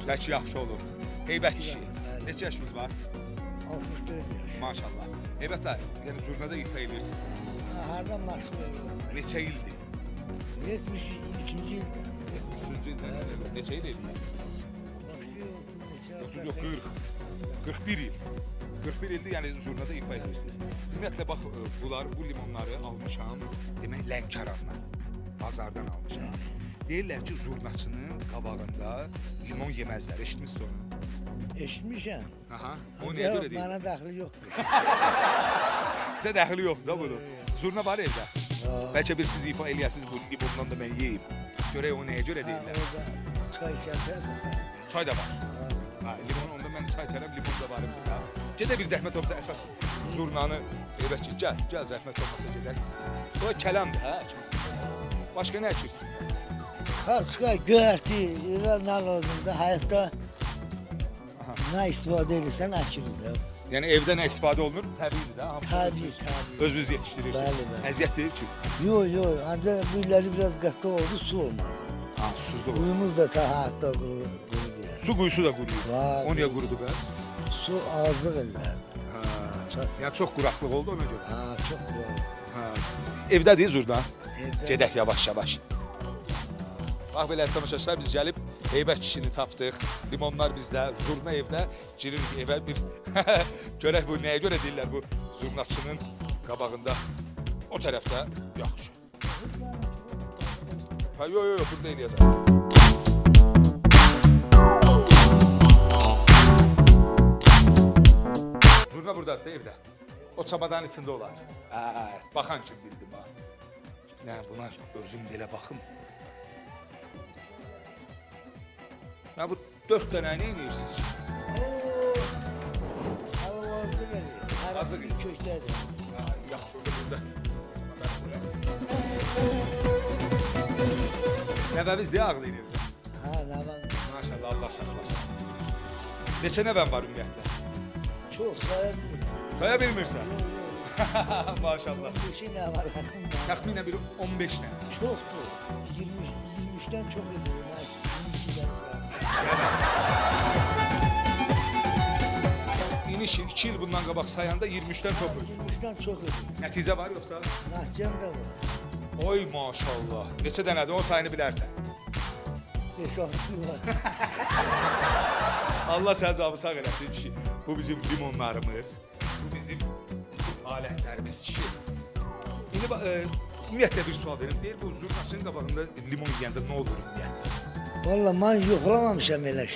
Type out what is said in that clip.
Bəlkə yaxşı olur. Heybət kişi. Neçə yaşınız var? 64 yaş. Maşallah. Heybətlər, yəni zurnada ifa edirsiniz. Hardan məşğul edirəm? Neçə ildir? 72-ci ildə. 73-cü ildə neçə il edir? Başlıyor 30 neçə. 30 yox, 40. 41 il. 41 ildir, yəni zurnada ifa edirsiniz. Ümumiyyətlə, bax, bu limonları almışam, demək, Lənkərandan, bazardan almışam. Deyirlər ki, zurnaçının qabağında limon yeməzlər. Eşitmişsiniz onu? Eşitmişəm. Aha, o nəyə görə deyil? Mənə dəxli yoxdur. Sizə dəxli yoxdur da bunu. Zurna var evdə. Bəlkə bir siz ifa eləyəsiniz bu limondan da mən yeyim. Görək o nəyə görə deyirlər. Orada çay içərdə. Çay da var. Ha, limon, onda mən çay içərəm, limon da var. Gedə bir zəhmət olmasa əsas zurnanı, evet ki, gəl zəhmət olmasa gedək. O kələmdir, hə, kimsin? Başqa nə əkirsin? Xalçqa, göyərti, nə lazımdır, həyatda nə istifadə edirsən, əkilir. Yəni evdə nə istifadə olunur? Təbiidir də. Təbii. Özünüz yetişdirirsiniz. Bəli. Əziyyət deyil ki. Yox, ancaq bu illəri biraz qatı oldu, su olmadı. Ha, susuzluq olur. Suyumuz da həyatda qurudu. Su quyusu da quruyur. Var. O niyə qurudu bəs? Su azlıq ellərdi. Yəni çox quraqlıq oldu ona görə. Ha, çox quraq. Ha. Evdədir zurna. Evdə. Gedək yavaş-yavaş. Bax belə əstəməşəşlər, biz gəlib heybət kişini tapdıq. Limonlar bizdə, zurna evdə. Giririk evə bir görək bu nəyə görə deyirlər bu zurnaçının qabağında. O tərəfdə yaxşı. Ha, yox, burada eləyəcəm. Zurna buradadır da evdə. O çabadanın içində olar. Baxan kim bildim ha. Nə, buna özüm belə baxım. Ya bu 4 dənə nə edirsiniz ki? Alavazlıq eləyir. Arası bir köklədir. Yaxşı olur burada. Nəvəmiz deyə ağlayır evdə. Ha, nəvəm. Maşallah, Allah saxlasın. Neçə nəvəm var ümumiyyətlə? Çox saya bilmirəm. Saya bilmirsən? Maşallah. 15 nə var? Təxminən bir 15 nə? Çoxdur. 23-dən çox edir. 22-dən sonra. İniş 2 il bundan qabaq sayanda 23-dən çox edir. 23-dən çox edir. Nəticə var yoxsa? Nəhcəm də var. Oy maşallah. Neçə dənədir? O sayını bilərsən. 5-6'sı var. Allah sən cavabı sağ eləsin ki, bu bizim limonlarımız, bu bizim alətlərimiz ki. İndi ümumiyyətlə bir sual verim. Deyir, bu zurnaçının qabağında limon yeyəndə nə olur ümumiyyətlə? Valla mən yoxlamamışam elə şey.